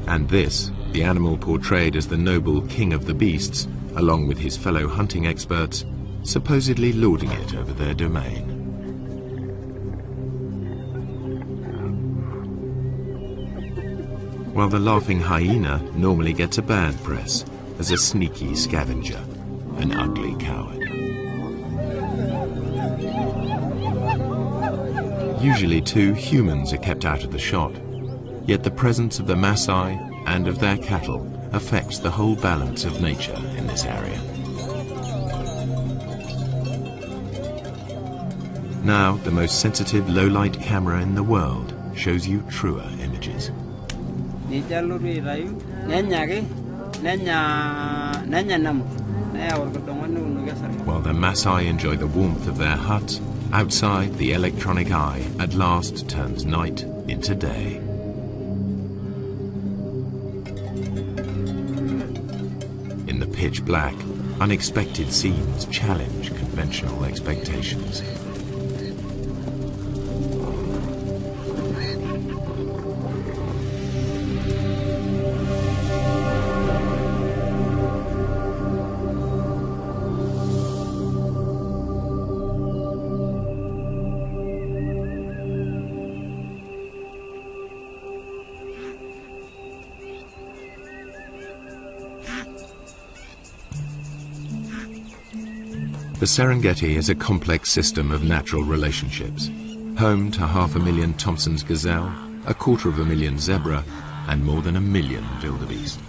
And this, the animal portrayed as the noble king of the beasts, along with his fellow hunting experts, supposedly lording it over their domain. While the laughing hyena normally gets a bad press as a sneaky scavenger, an ugly coward. Usually too, humans are kept out of the shot, yet the presence of the Maasai and of their cattle affects the whole balance of nature in this area. Now, the most sensitive low-light camera in the world shows you truer images. While the Maasai enjoy the warmth of their hut, outside the electronic eye at last turns night into day. In the pitch black, unexpected scenes challenge conventional expectations. The Serengeti is a complex system of natural relationships, home to 500,000 Thompson's gazelle, 250,000 zebra, and more than 1 million wildebeest.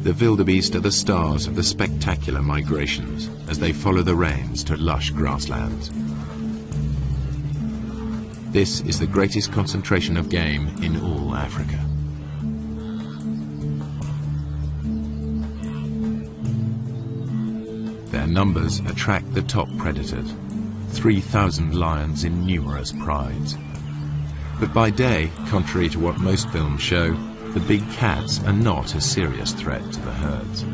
The wildebeest are the stars of the spectacular migrations as they follow the rains to lush grasslands. This is the greatest concentration of game in all Africa. Their numbers attract the top predators, 3,000 lions in numerous prides. But by day, contrary to what most films show, the big cats are not a serious threat to the herds.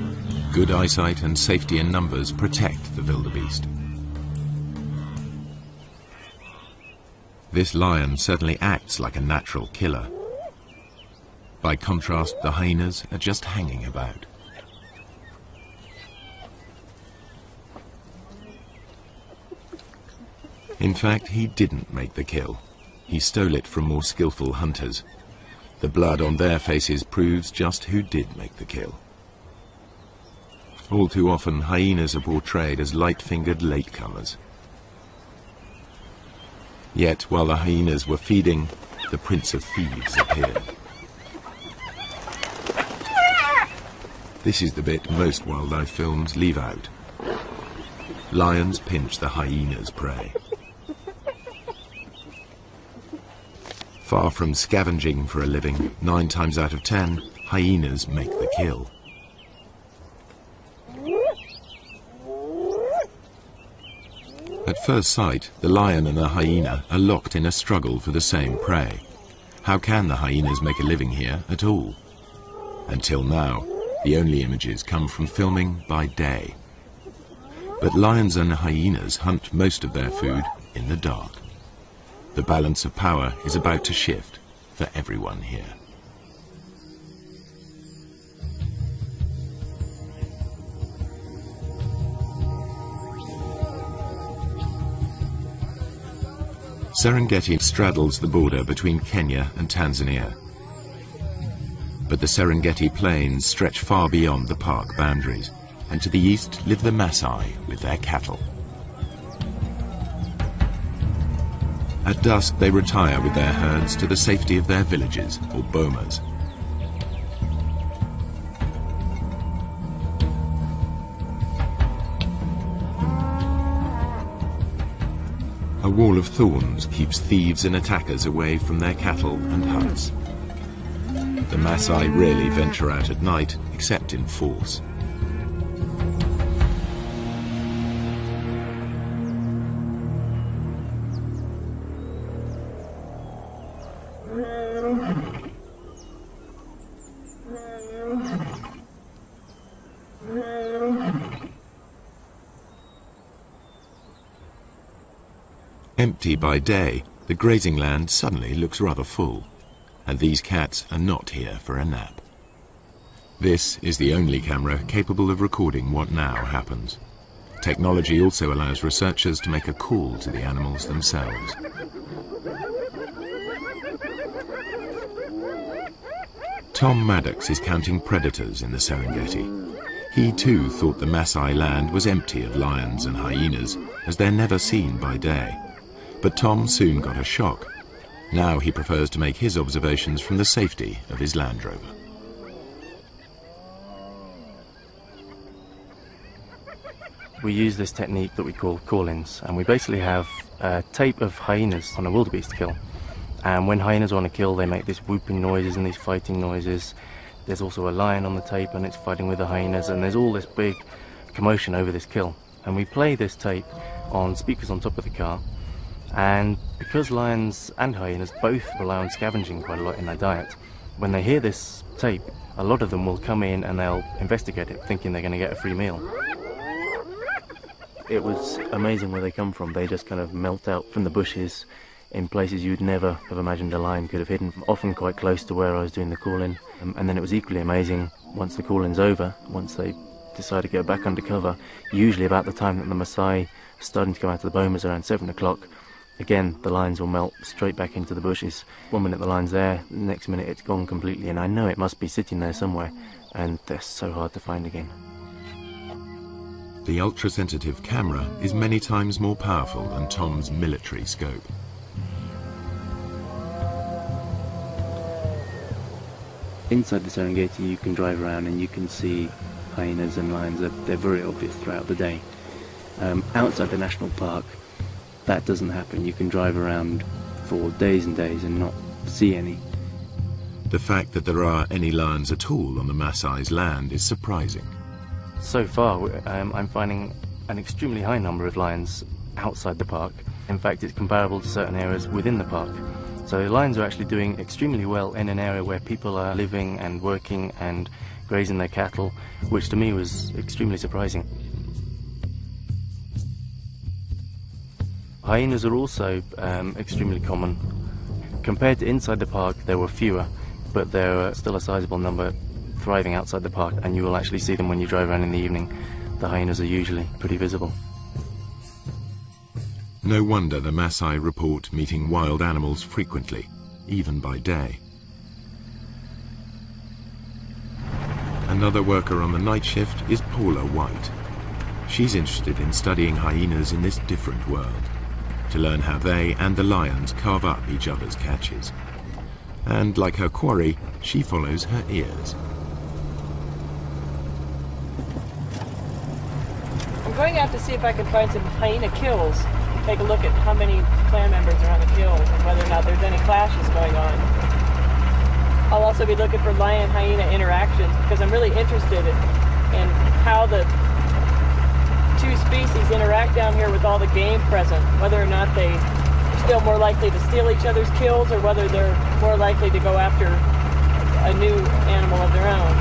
Good eyesight and safety in numbers protect the wildebeest. This lion certainly acts like a natural killer. By contrast, the hyenas are just hanging about. In fact, he didn't make the kill. He stole it from more skillful hunters. The blood on their faces proves just who did make the kill. All too often, hyenas are portrayed as light-fingered latecomers. Yet, while the hyenas were feeding, the Prince of Thieves appeared. This is the bit most wildlife films leave out. Lions pinch the hyena's prey. Far from scavenging for a living, 9 times out of 10, hyenas make the kill. At first sight, the lion and the hyena are locked in a struggle for the same prey. How can the hyenas make a living here at all? Until now, the only images come from filming by day. But lions and hyenas hunt most of their food in the dark. The balance of power is about to shift for everyone here. Serengeti straddles the border between Kenya and Tanzania. But the Serengeti plains stretch far beyond the park boundaries, and to the east live the Maasai with their cattle. At dusk, they retire with their herds to the safety of their villages, or bomas. A wall of thorns keeps thieves and attackers away from their cattle and huts. The Maasai rarely venture out at night, except in force. Empty by day, The grazing land suddenly looks rather full, and these cats are not here for a nap. This is the only camera capable of recording what now happens. Technology also allows researchers to make a call to the animals themselves. Tom Maddox is counting predators in the Serengeti. He too thought the Maasai land was empty of lions and hyenas, as they're never seen by day. But Tom soon got a shock. Now he prefers to make his observations from the safety of his Land Rover. We use this technique that we call call-ins, and we basically have a tape of hyenas on a wildebeest kill. And when hyenas are on a kill, they make these whooping noises and these fighting noises. There's also a lion on the tape and it's fighting with the hyenas, and there's all this big commotion over this kill. And we play this tape on speakers on top of the car, and because lions and hyenas both rely on scavenging quite a lot in their diet, when they hear this tape, a lot of them will come in and they'll investigate it, thinking they're going to get a free meal. It was amazing where they come from. They just kind of melt out from the bushes in places you'd never have imagined a lion could have hidden, often quite close to where I was doing the call-in. And then it was equally amazing once the call-in's over, once they decide to go back under cover, usually about the time that the Maasai are starting to come out of the bomas around 7 o'clock. Again, the lions will melt straight back into the bushes. 1 minute the line's there, the next minute it's gone completely, and I know it must be sitting there somewhere, and they're so hard to find again. The ultra-sensitive camera is many times more powerful than Tom's military scope. Inside the Serengeti you can drive around and you can see hyenas and lions. They're very obvious throughout the day. Outside the national park, that doesn't happen. You can drive around for days and days and not see any. The fact that there are any lions at all on the Maasai's land is surprising. So far, I'm finding an extremely high number of lions outside the park. In fact, it's comparable to certain areas within the park. So the lions are actually doing extremely well in an area where people are living and working and grazing their cattle, which to me was extremely surprising. Hyenas are also extremely common. Compared to inside the park, there were fewer, but there are still a sizable number thriving outside the park, and you will actually see them when you drive around in the evening. The hyenas are usually pretty visible. No wonder the Maasai report meeting wild animals frequently, even by day. Another worker on the night shift is Paula White. She's interested in studying hyenas in this different world, to learn how they and the lions carve up each other's catches. And like her quarry, she follows her ears. I'm going out to see if I can find some hyena kills. Take a look at how many clan members are on the kills and whether or not there's any clashes going on. I'll also be looking for lion-hyena interactions because I'm really interested in how the two species interact down here with all the game present, whether or not they're still more likely to steal each other's kills or whether they're more likely to go after a new animal of their own.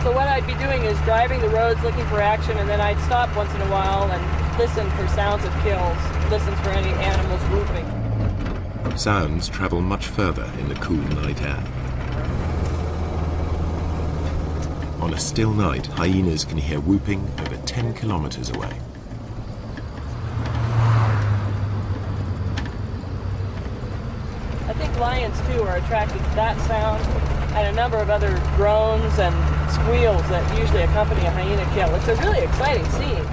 So what I'd be doing is driving the roads looking for action, and then I'd stop once in a while and listen for sounds of kills, listen for any animals whooping. Sounds travel much further in the cool night air. On a still night, hyenas can hear whooping over 10 kilometers away. I think lions too are attracted to that sound and a number of other groans and squeals that usually accompany a hyena kill. It's a really exciting scene.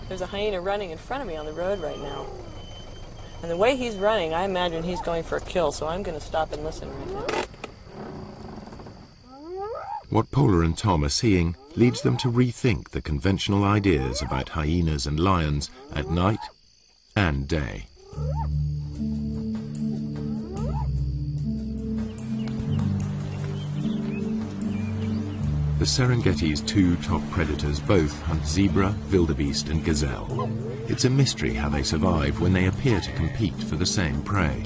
There's a hyena running in front of me on the road right now. And the way he's running, I imagine he's going for a kill, so I'm going to stop and listen right now. What Paula and Tom are seeing leads them to rethink the conventional ideas about hyenas and lions at night and day. The Serengeti's two top predators both hunt zebra, wildebeest and gazelle. It's a mystery how they survive when they appear to compete for the same prey.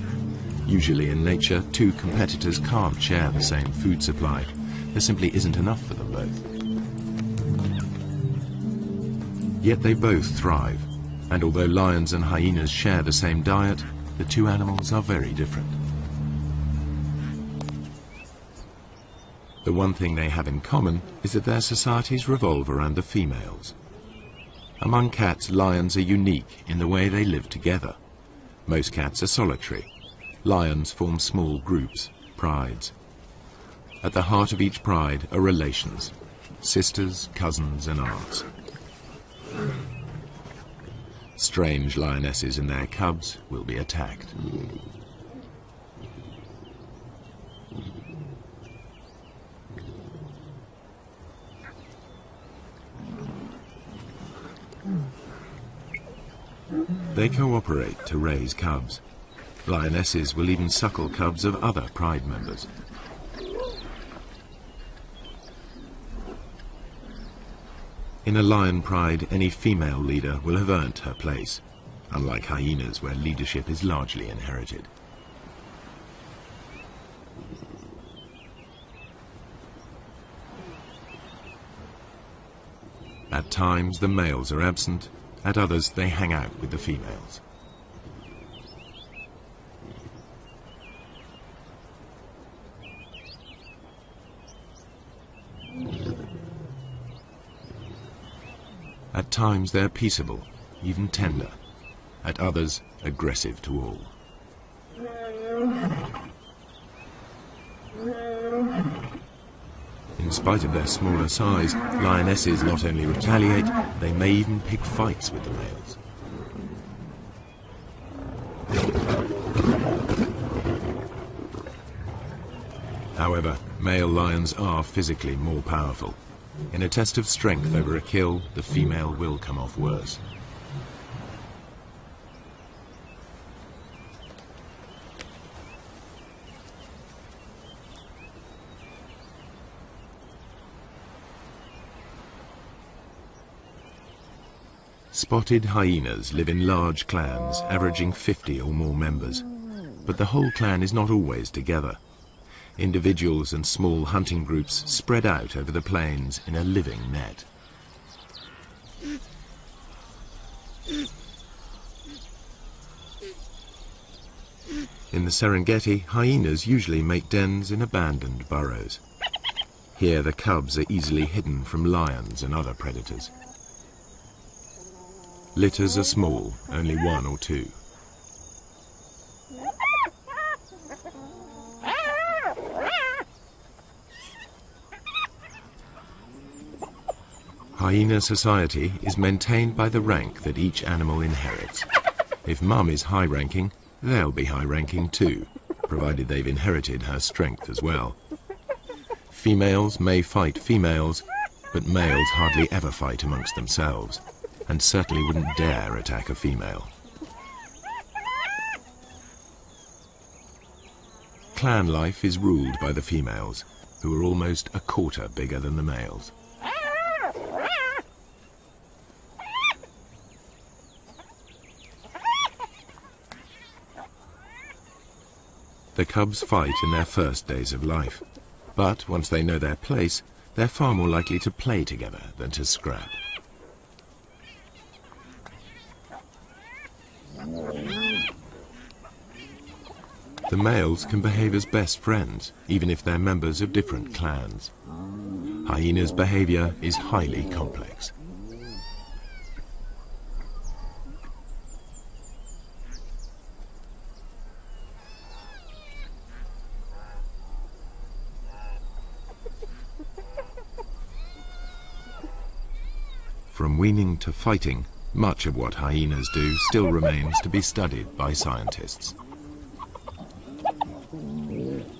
Usually in nature, two competitors can't share the same food supply. There simply isn't enough for them both. Yet they both thrive, and although lions and hyenas share the same diet, the two animals are very different. The one thing they have in common is that their societies revolve around the females. Among cats, lions are unique in the way they live together. Most cats are solitary. Lions form small groups, prides. At the heart of each pride are relations, sisters, cousins, and aunts. Strange lionesses and their cubs will be attacked. They cooperate to raise cubs. Lionesses will even suckle cubs of other pride members. In a lion pride, any female leader will have earned her place, unlike hyenas where leadership is largely inherited. At times the males are absent, at others they hang out with the females. At times they're peaceable, even tender. At others, aggressive to all. In spite of their smaller size, lionesses not only retaliate, they may even pick fights with the males. However, male lions are physically more powerful. In a test of strength over a kill, the female will come off worse. Spotted hyenas live in large clans, averaging 50 or more members. But the whole clan is not always together. Individuals and small hunting groups spread out over the plains in a living net. In the Serengeti, hyenas usually make dens in abandoned burrows. Here the cubs are easily hidden from lions and other predators. Litters are small, only one or two. Hyena society is maintained by the rank that each animal inherits. If Mum is high-ranking, they'll be high-ranking too, provided they've inherited her strength as well. Females may fight females, but males hardly ever fight amongst themselves, and certainly wouldn't dare attack a female. Clan life is ruled by the females, who are almost a quarter bigger than the males. The cubs fight in their first days of life, but once they know their place, they're far more likely to play together than to scrap. The males can behave as best friends, even if they're members of different clans. Hyenas' behavior is highly complex. From weaning to fighting, much of what hyenas do still remains to be studied by scientists.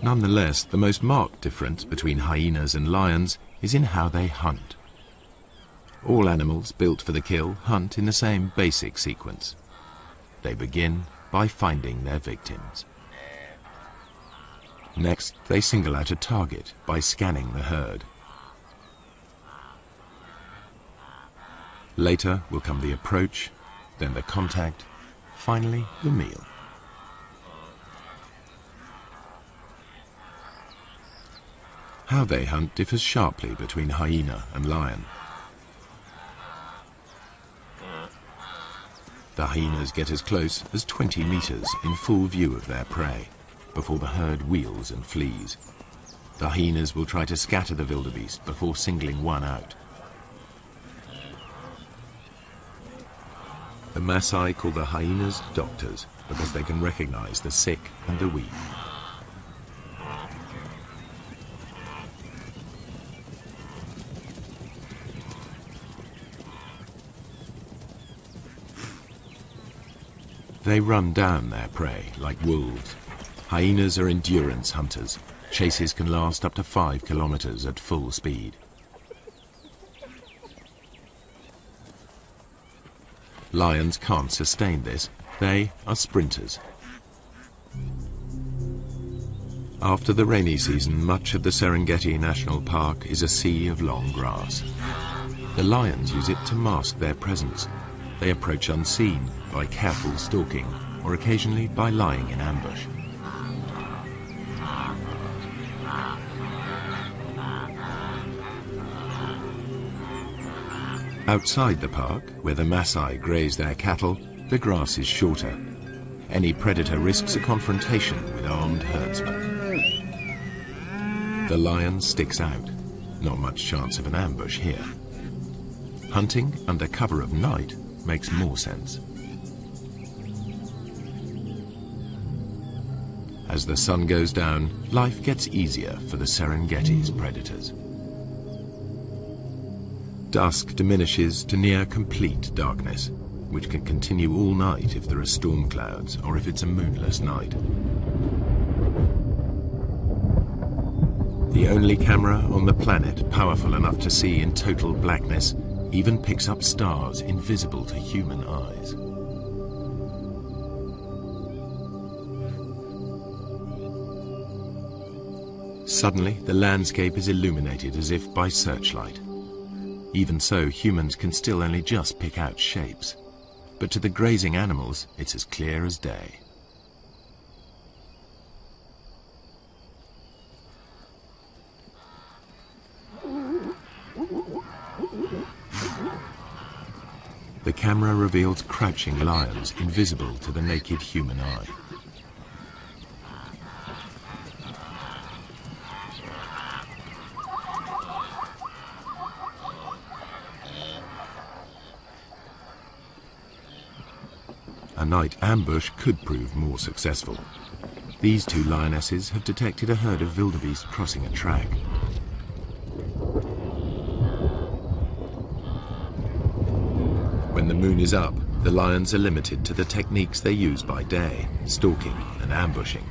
Nonetheless, the most marked difference between hyenas and lions is in how they hunt. All animals built for the kill hunt in the same basic sequence. They begin by finding their victims. Next, they single out a target by scanning the herd. Later will come the approach, then the contact, finally the meal. How they hunt differs sharply between hyena and lion. The hyenas get as close as 20 meters in full view of their prey before the herd wheels and flees. The hyenas will try to scatter the wildebeest before singling one out. The Maasai call the hyenas doctors because they can recognize the sick and the weak. They run down their prey like wolves. Hyenas are endurance hunters. Chases can last up to 5 kilometers at full speed. Lions can't sustain this. They are sprinters. After the rainy season, much of the Serengeti National Park is a sea of long grass. The lions use it to mask their presence. They approach unseen by careful stalking or occasionally by lying in ambush. Outside the park, where the Maasai graze their cattle, the grass is shorter. Any predator risks a confrontation with armed herdsmen. The lion sticks out. Not much chance of an ambush here. Hunting under cover of night makes more sense. As the sun goes down, life gets easier for the Serengeti's predators. Dusk diminishes to near complete darkness, which can continue all night if there are storm clouds or if it's a moonless night. The only camera on the planet powerful enough to see in total blackness even picks up stars invisible to human eyes. Suddenly, the landscape is illuminated as if by searchlight. Even so, humans can still only just pick out shapes. But to the grazing animals, it's as clear as day. The camera reveals crouching lions invisible to the naked human eye. A night ambush could prove more successful. These two lionesses have detected a herd of wildebeest crossing a track. When the moon is up, the lions are limited to the techniques they use by day, stalking and ambushing.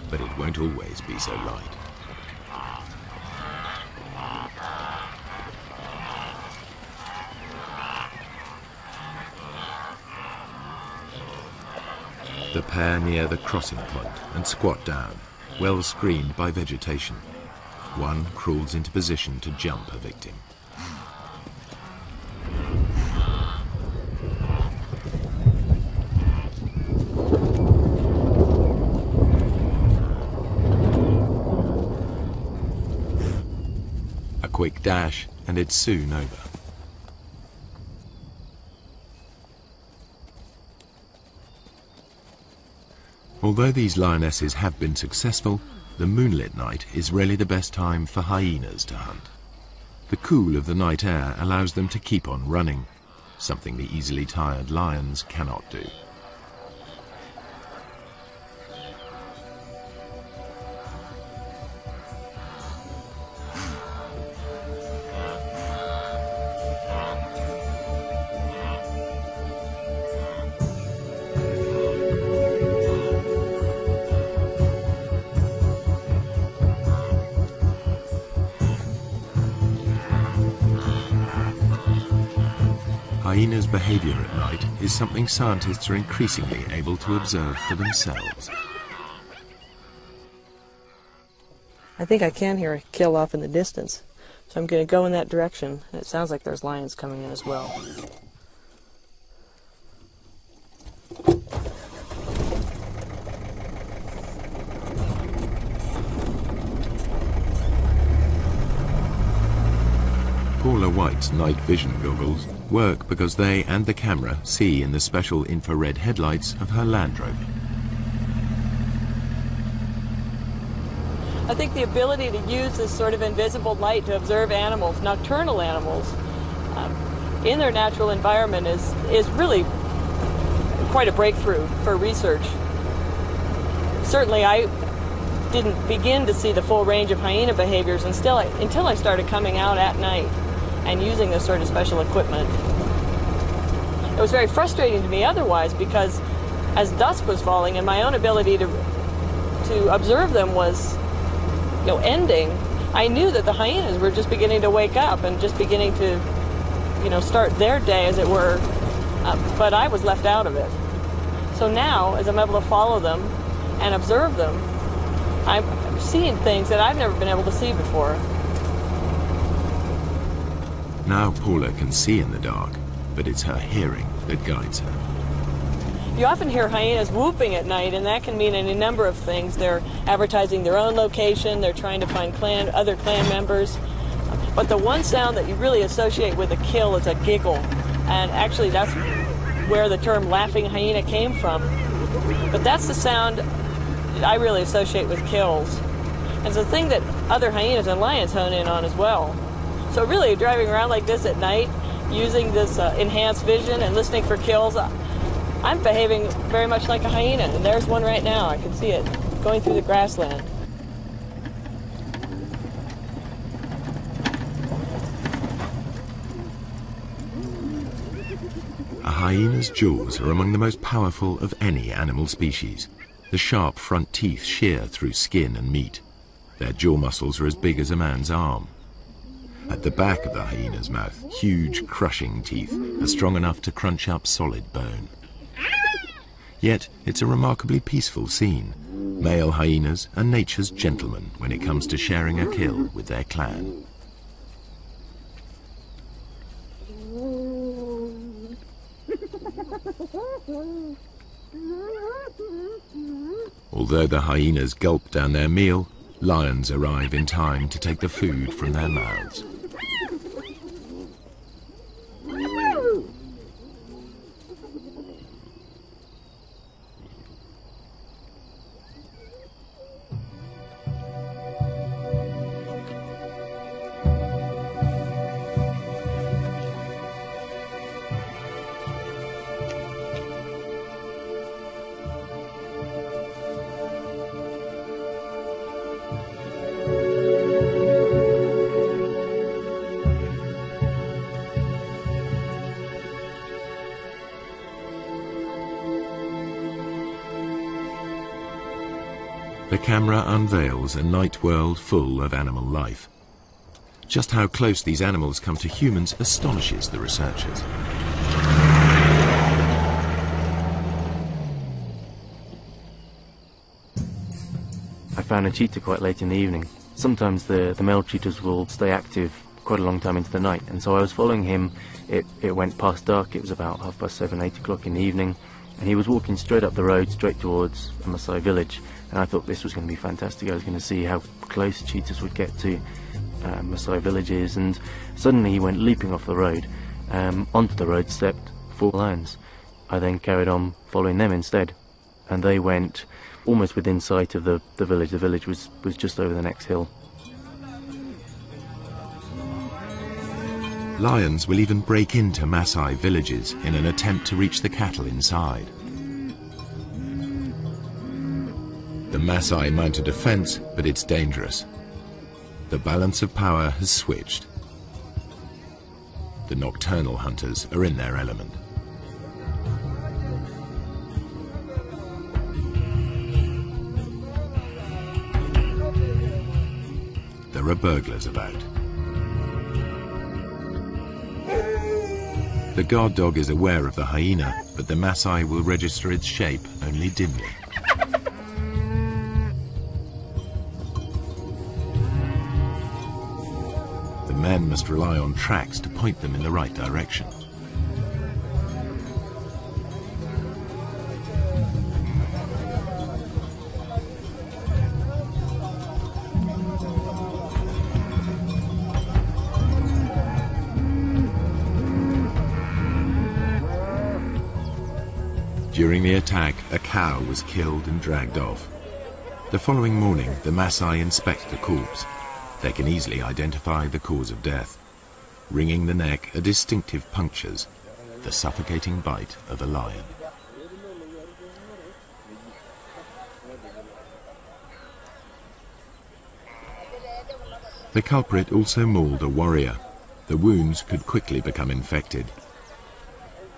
But it won't always be so light. The pair near the crossing point and squat down, well screened by vegetation. One crawls into position to jump a victim. A quick dash and it's soon over. Although these lionesses have been successful, the moonlit night is really the best time for hyenas to hunt. The cool of the night air allows them to keep on running, something the easily tired lions cannot do. Hyenas' behavior at night is something scientists are increasingly able to observe for themselves. I think I can hear a kill off in the distance, so I'm going to go in that direction. It sounds like there's lions coming in as well. Paula ultra-white night vision goggles work because they and the camera see in the special infrared headlights of her Land Rover. I think the ability to use this sort of invisible light to observe animals, nocturnal animals, in their natural environment is really quite a breakthrough for research. Certainly I didn't begin to see the full range of hyena behaviors until I started coming out at night and using this sort of special equipment. It was very frustrating to me otherwise, because as dusk was falling and my own ability to observe them was ending, I knew that the hyenas were just beginning to wake up and just beginning to start their day, as it were, but I was left out of it. So now, as I'm able to follow them and observe them, I'm seeing things that I've never been able to see before. Now Paula can see in the dark, but it's her hearing that guides her. You often hear hyenas whooping at night, and that can mean any number of things. They're advertising their own location, they're trying to find other clan members. But the one sound that you really associate with a kill is a giggle. And actually that's where the term laughing hyena came from. But that's the sound that I really associate with kills. And it's a thing that other hyenas and lions hone in on as well. So really, driving around like this at night, using this enhanced vision and listening for kills, I'm behaving very much like a hyena. And there's one right now. I can see it going through the grassland. A hyena's jaws are among the most powerful of any animal species. The sharp front teeth shear through skin and meat. Their jaw muscles are as big as a man's arm. At the back of the hyena's mouth, huge crushing teeth are strong enough to crunch up solid bone. Yet it's a remarkably peaceful scene. Male hyenas are nature's gentlemen when it comes to sharing a kill with their clan. Although the hyenas gulp down their meal, lions arrive in time to take the food from their mouths. The camera unveils a night world full of animal life. Just how close these animals come to humans astonishes the researchers. I found a cheetah quite late in the evening. Sometimes the male cheetahs will stay active quite a long time into the night, and so I was following him. It went past dark. It was about 7:30, 8 o'clock in the evening, and he was walking straight up the road, straight towards a Maasai village. And I thought this was going to be fantastic. I was going to see how close cheetahs would get to Maasai villages, and suddenly he went leaping off the road. Onto the road stepped 4 lions. I then carried on following them instead, and they went almost within sight of the village. The village was just over the next hill. Lions will even break into Maasai villages in an attempt to reach the cattle inside. The Maasai mount a defense, but it's dangerous. The balance of power has switched. The nocturnal hunters are in their element. There are burglars about. The guard dog is aware of the hyena, but the Maasai will register its shape only dimly. The men must rely on tracks to point them in the right direction. During the attack, a cow was killed and dragged off. The following morning, the Maasai inspect the corpse. They can easily identify the cause of death. Wringing the neck are distinctive punctures, the suffocating bite of a lion. The culprit also mauled a warrior. The wounds could quickly become infected.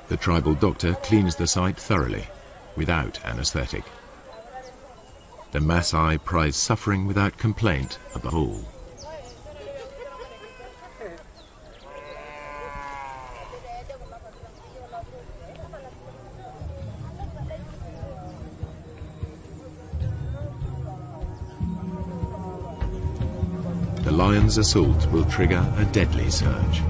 The tribal doctor cleans the site thoroughly, without anesthetic. The Maasai prize suffering without complaint above all. The lion's assault will trigger a deadly surge.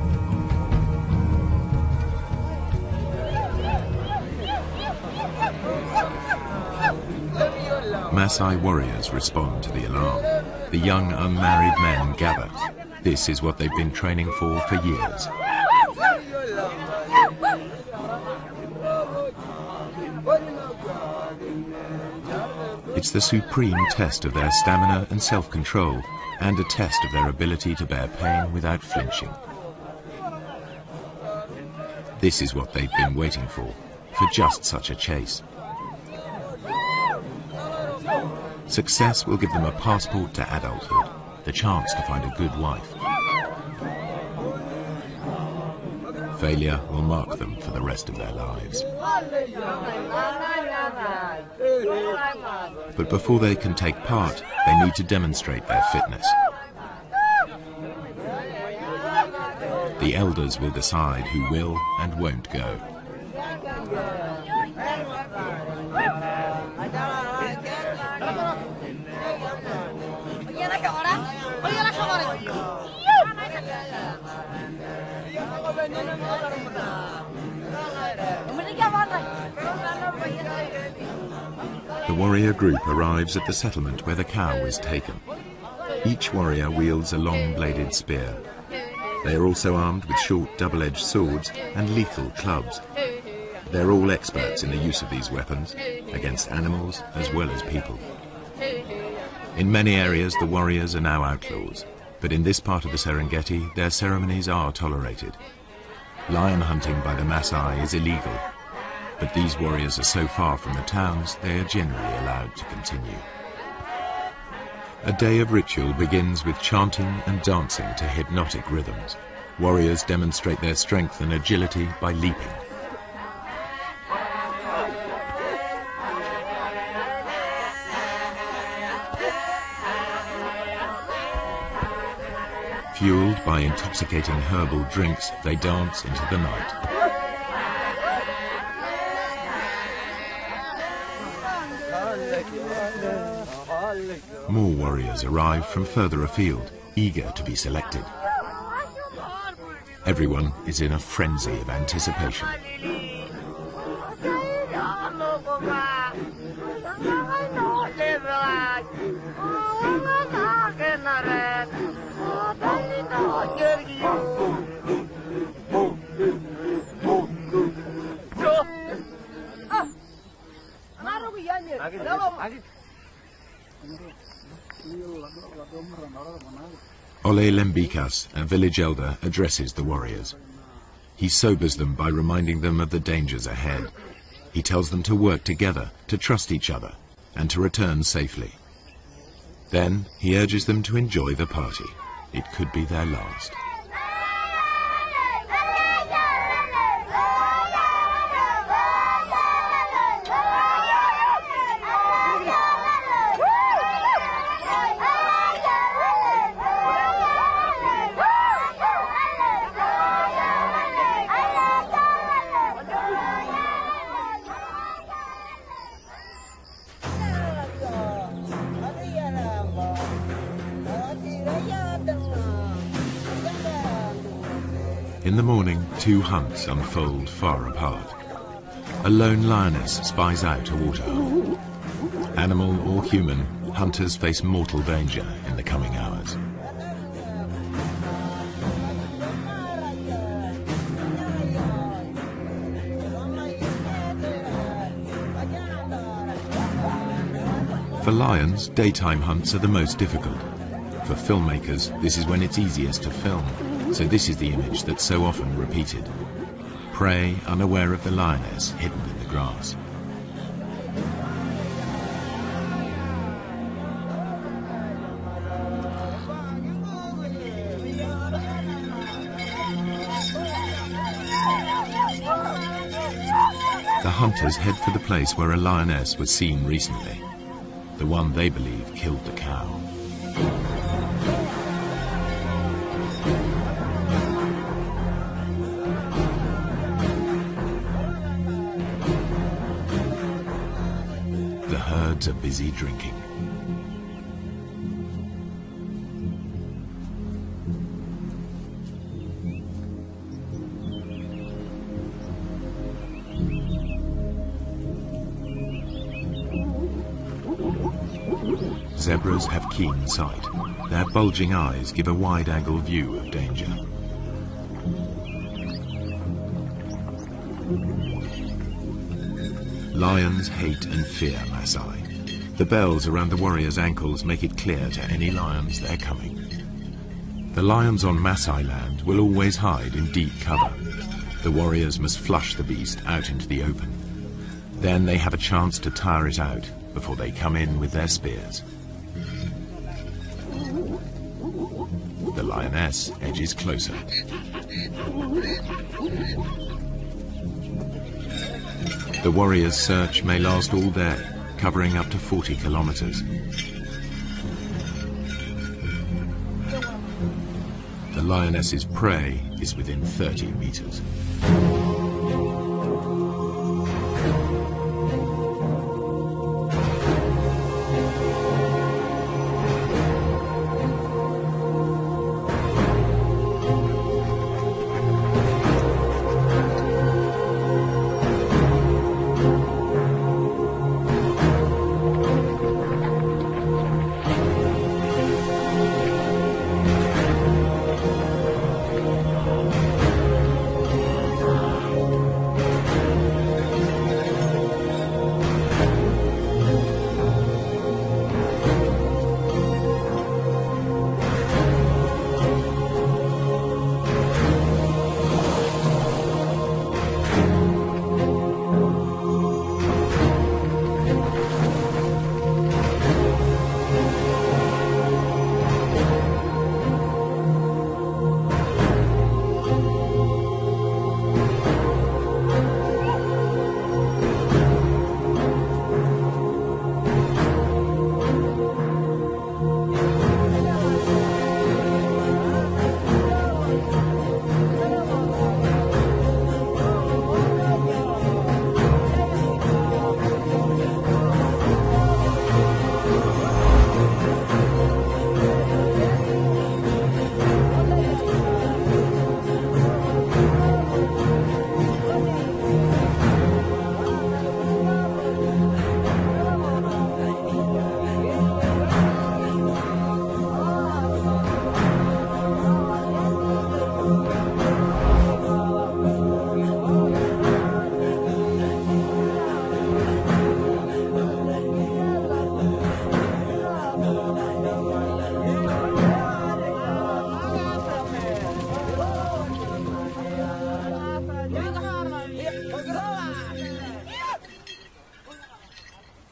Maasai warriors respond to the alarm. The young unmarried men gather. This is what they've been training for years. It's the supreme test of their stamina and self-control, and a test of their ability to bear pain without flinching. This is what they've been waiting for just such a chase. Success will give them a passport to adulthood, the chance to find a good wife. Failure will mark them for the rest of their lives. But before they can take part, they need to demonstrate their fitness. The elders will decide who will and won't go. The warrior group arrives at the settlement where the cow is taken. Each warrior wields a long-bladed spear. They are also armed with short double-edged swords and lethal clubs. They're all experts in the use of these weapons, against animals as well as people. In many areas, the warriors are now outlaws, but in this part of the Serengeti, their ceremonies are tolerated. Lion hunting by the Maasai is illegal, but these warriors are so far from the towns, they are generally allowed to continue. A day of ritual begins with chanting and dancing to hypnotic rhythms. Warriors demonstrate their strength and agility by leaping. Fueled by intoxicating herbal drinks, they dance into the night. More warriors arrive from further afield, eager to be selected. Everyone is in a frenzy of anticipation. Ole Lembikas, a village elder, addresses the warriors. He sobers them by reminding them of the dangers ahead. He tells them to work together, to trust each other, and to return safely. Then he urges them to enjoy the party. It could be their last. In the morning, two hunts unfold far apart. A lone lioness spies out a waterhole. Animal or human, hunters face mortal danger in the coming hours. For lions, daytime hunts are the most difficult. For filmmakers, this is when it's easiest to film, so this is the image that's so often repeated. Prey unaware of the lioness hidden in the grass. The hunters head for the place where a lioness was seen recently, the one they believe killed the cow. The herds are busy drinking. Zebras have keen sight. Their bulging eyes give a wide-angle view of danger. Lions hate and fear Maasai. The bells around the warriors' ankles make it clear to any lions they're coming. The lions on Maasai land will always hide in deep cover. The warriors must flush the beast out into the open. Then they have a chance to tire it out before they come in with their spears. The lioness edges closer. The warriors' search may last all day, covering up to 40 kilometers. The lioness's prey is within 30 meters.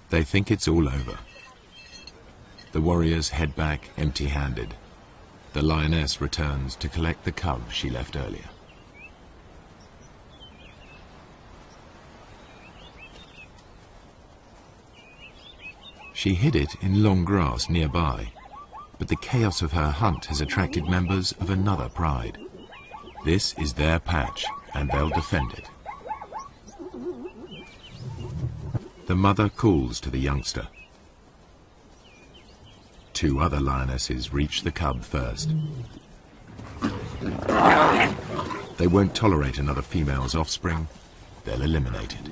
They think it's all over. The warriors head back empty-handed. The lioness returns to collect the cub she left earlier. She hid it in long grass nearby, but the chaos of her hunt has attracted members of another pride. This is their patch, and they'll defend it. The mother calls to the youngster. Two other lionesses reach the cub first. They won't tolerate another female's offspring. They'll eliminate it.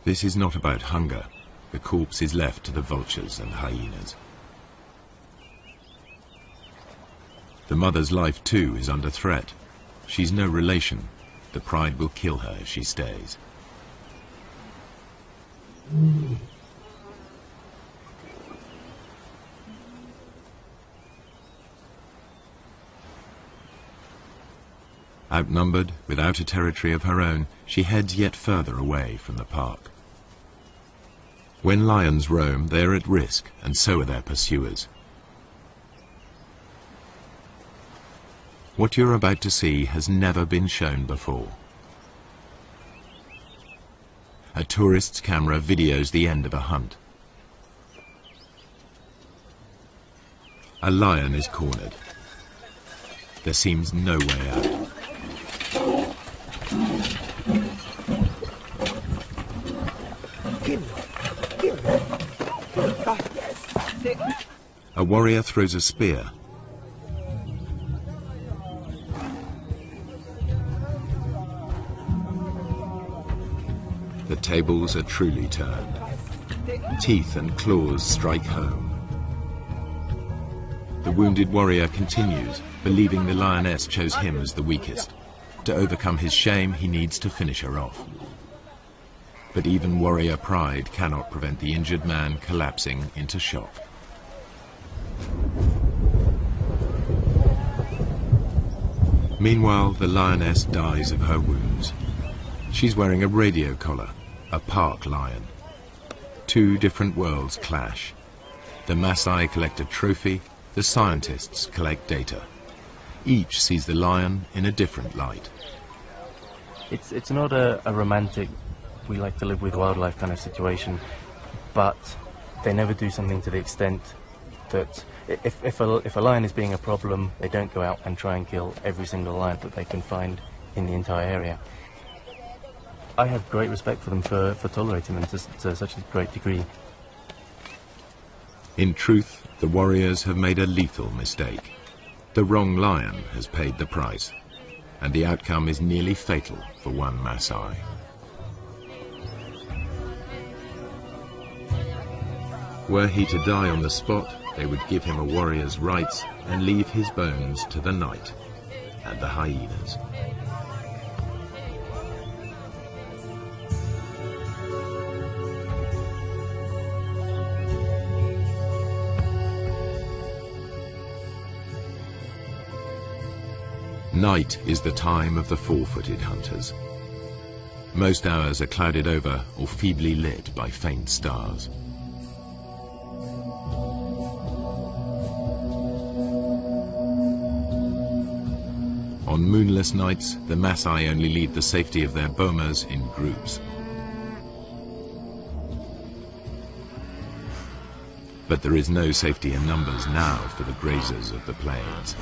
This is not about hunger. The corpse is left to the vultures and hyenas. The mother's life too is under threat. She's no relation. The pride will kill her if she stays. Outnumbered, without a territory of her own, she heads yet further away from the park. When lions roam, they are at risk, and so are their pursuers. What you're about to see has never been shown before. A tourist's camera videos the end of a hunt. A lion is cornered. There seems no way out. A warrior throws a spear. The tables are truly turned. Teeth and claws strike home. The wounded warrior continues, believing the lioness chose him as the weakest. To overcome his shame, he needs to finish her off. But even warrior pride cannot prevent the injured man collapsing into shock. Meanwhile, the lioness dies of her wounds. She's wearing a radio collar, a park lion. Two different worlds clash. The Maasai collect a trophy, the scientists collect data. Each sees the lion in a different light. It's not a romantic, we like to live with wildlife kind of situation, but they never do something to the extent that if a lion is being a problem, they don't go out and try and kill every single lion that they can find in the entire area. I have great respect for them for tolerating them to such a great degree. In truth, the warriors have made a lethal mistake. The wrong lion has paid the price, and the outcome is nearly fatal for one Maasai. Were he to die on the spot, they would give him a warrior's rights and leave his bones to the night and the hyenas. Night is the time of the four-footed hunters. Most hours are clouded over or feebly lit by faint stars. On moonless nights, the Maasai only leave the safety of their bomas in groups. But there is no safety in numbers now for the grazers of the plains.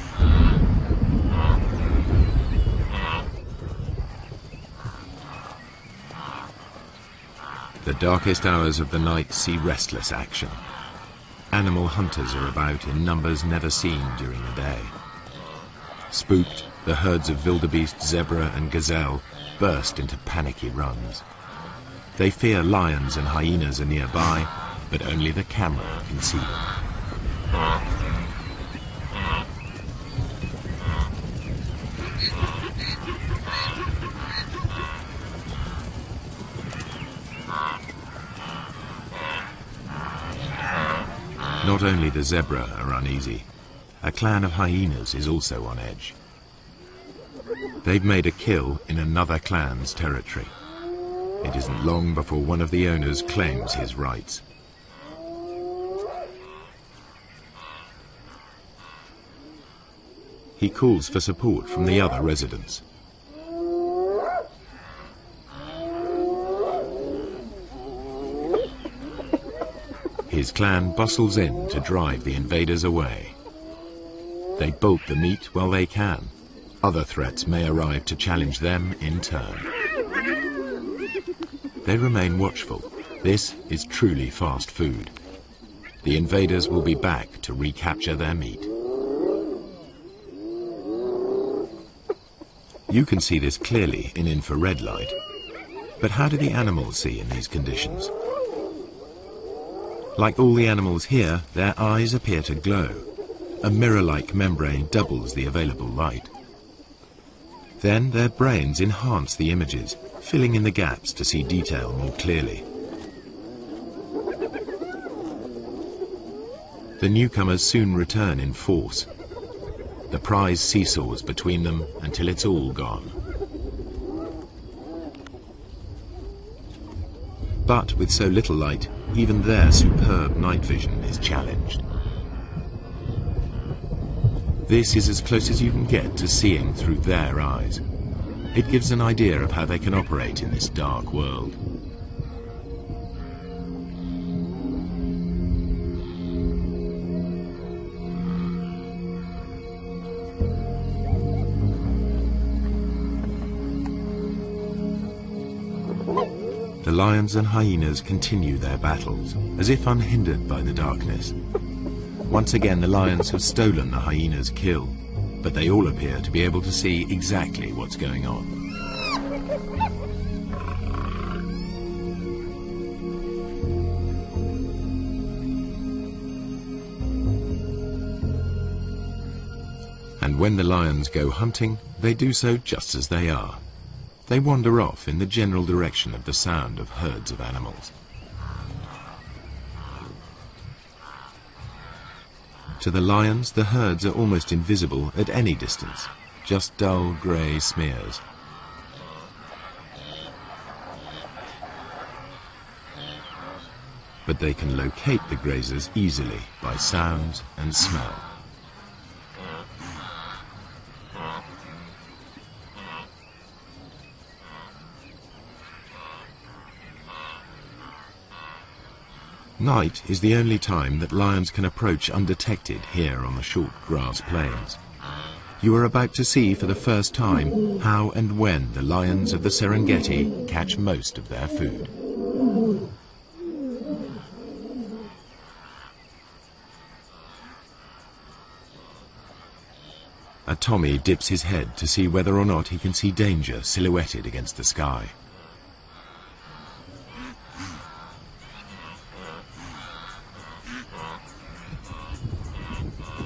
The darkest hours of the night see restless action. Animal hunters are about in numbers never seen during the day. Spooked, the herds of wildebeest, zebra and gazelle burst into panicky runs. They fear lions and hyenas are nearby, but only the camera can see them. Not only the zebra are uneasy, a clan of hyenas is also on edge. They've made a kill in another clan's territory. It isn't long before one of the owners claims his rights. He calls for support from the other residents. His clan bustles in to drive the invaders away. They bolt the meat while they can. Other threats may arrive to challenge them in turn. They remain watchful. This is truly fast food. The invaders will be back to recapture their meat. You can see this clearly in infrared light. But how do the animals see in these conditions? Like all the animals here, their eyes appear to glow. A mirror-like membrane doubles the available light. Then their brains enhance the images, filling in the gaps to see detail more clearly. The newcomers soon return in force. The prize seesaws between them until it's all gone. But with so little light, even their superb night vision is challenged. This is as close as you can get to seeing through their eyes. It gives an idea of how they can operate in this dark world. The lions and hyenas continue their battles, as if unhindered by the darkness. Once again, the lions have stolen the hyena's kill, but they all appear to be able to see exactly what's going on. And when the lions go hunting, they do so just as they are. They wander off in the general direction of the sound of herds of animals. To the lions, the herds are almost invisible at any distance, just dull grey smears. But they can locate the grazers easily by sound and smell. Night is the only time that lions can approach undetected here on the short grass plains. You are about to see for the first time how and when the lions of the Serengeti catch most of their food. A Tommy dips his head to see whether or not he can see danger silhouetted against the sky.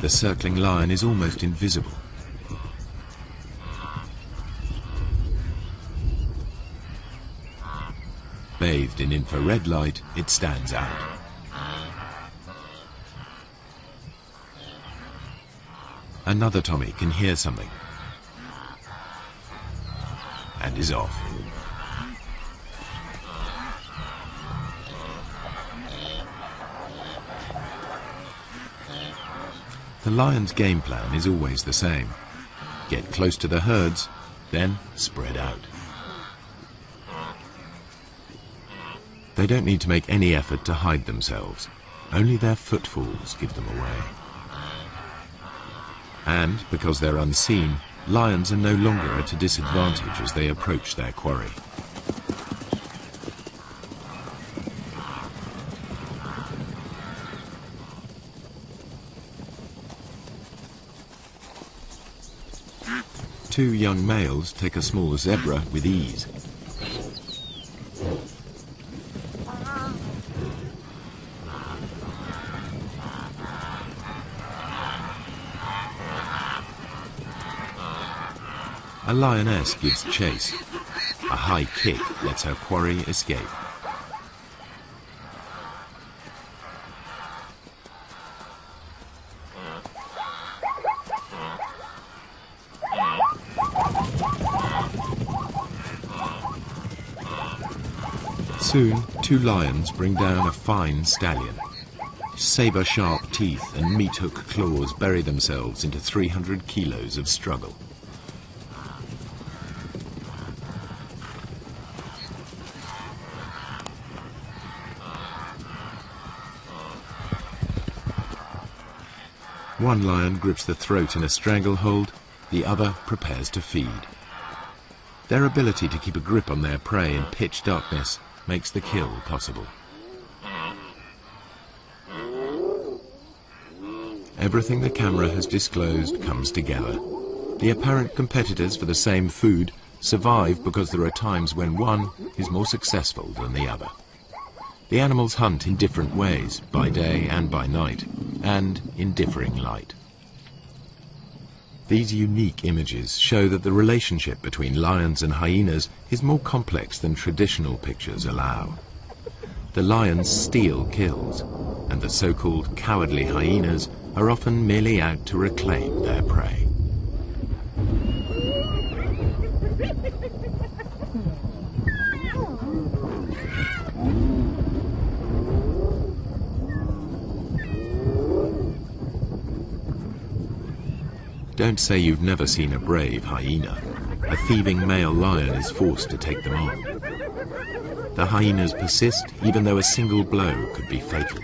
The circling lion is almost invisible. Bathed in infrared light, it stands out. Another Tommy can hear something and is off. The lion's game plan is always the same. Get close to the herds, then spread out. They don't need to make any effort to hide themselves. Only their footfalls give them away. And, because they're unseen, lions are no longer at a disadvantage as they approach their quarry. Two young males take a small zebra with ease. A lioness gives chase. A high kick lets her quarry escape. Soon, two lions bring down a fine stallion. Saber-sharp teeth and meat-hook claws bury themselves into 300 kilos of struggle. One lion grips the throat in a stranglehold, the other prepares to feed. Their ability to keep a grip on their prey in pitch darkness makes the kill possible. Everything the camera has disclosed comes together. The apparent competitors for the same food survive because there are times when one is more successful than the other. The animals hunt in different ways, by day and by night, and in differing light. These unique images show that the relationship between lions and hyenas is more complex than traditional pictures allow. The lions steal kills, and the so-called cowardly hyenas are often merely out to reclaim their prey. Don't say you've never seen a brave hyena. A thieving male lion is forced to take them on. The hyenas persist even though a single blow could be fatal.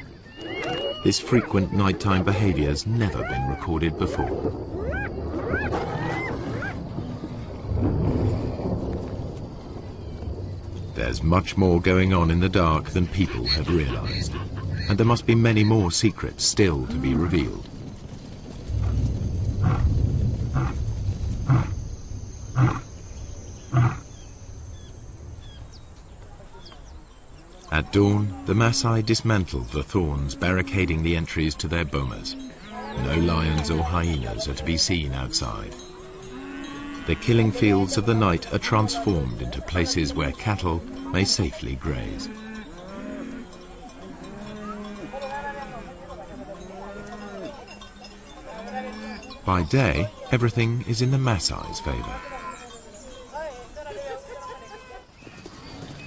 This frequent nighttime behavior has never been recorded before. There's much more going on in the dark than people have realized, and there must be many more secrets still to be revealed. At dawn, the Maasai dismantle the thorns barricading the entries to their bomas. No lions or hyenas are to be seen outside. The killing fields of the night are transformed into places where cattle may safely graze. By day, everything is in the Maasai's favor.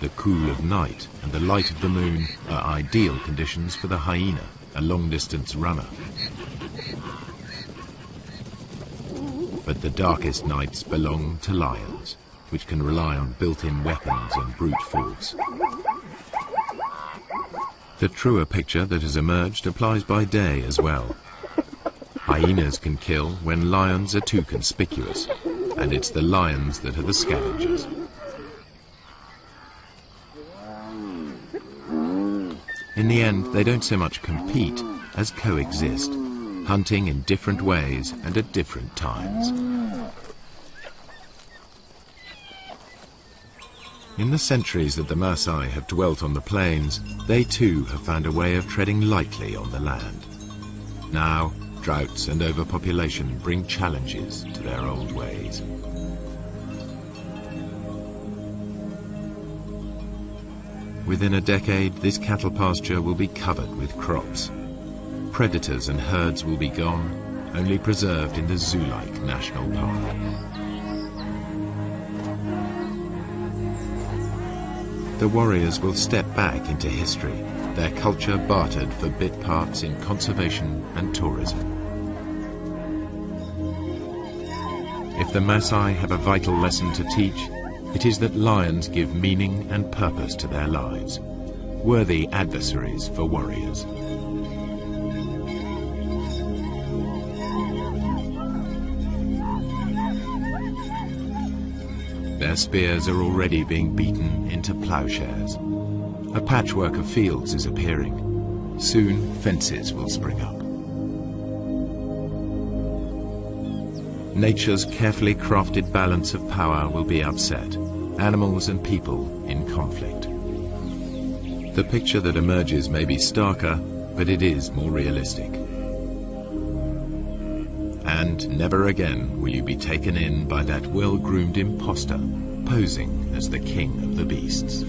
The cool of night and the light of the moon are ideal conditions for the hyena, a long-distance runner. But the darkest nights belong to lions, which can rely on built-in weapons and brute force. The truer picture that has emerged applies by day as well. Hyenas can kill when lions are too conspicuous, and it's the lions that are the scavengers. In the end, they don't so much compete as coexist, hunting in different ways and at different times. In the centuries that the Maasai have dwelt on the plains, they too have found a way of treading lightly on the land. Now, droughts and overpopulation bring challenges to their old ways. Within a decade, this cattle pasture will be covered with crops. Predators and herds will be gone, only preserved in the zoo-like national park. The warriors will step back into history, their culture bartered for bit parts in conservation and tourism. If the Maasai have a vital lesson to teach, it is that lions give meaning and purpose to their lives, worthy adversaries for warriors. Their spears are already being beaten into plowshares. A patchwork of fields is appearing. Soon, fences will spring up. Nature's carefully crafted balance of power will be upset, animals and people in conflict. The picture that emerges may be starker, but it is more realistic. And never again will you be taken in by that well-groomed imposter posing as the king of the beasts.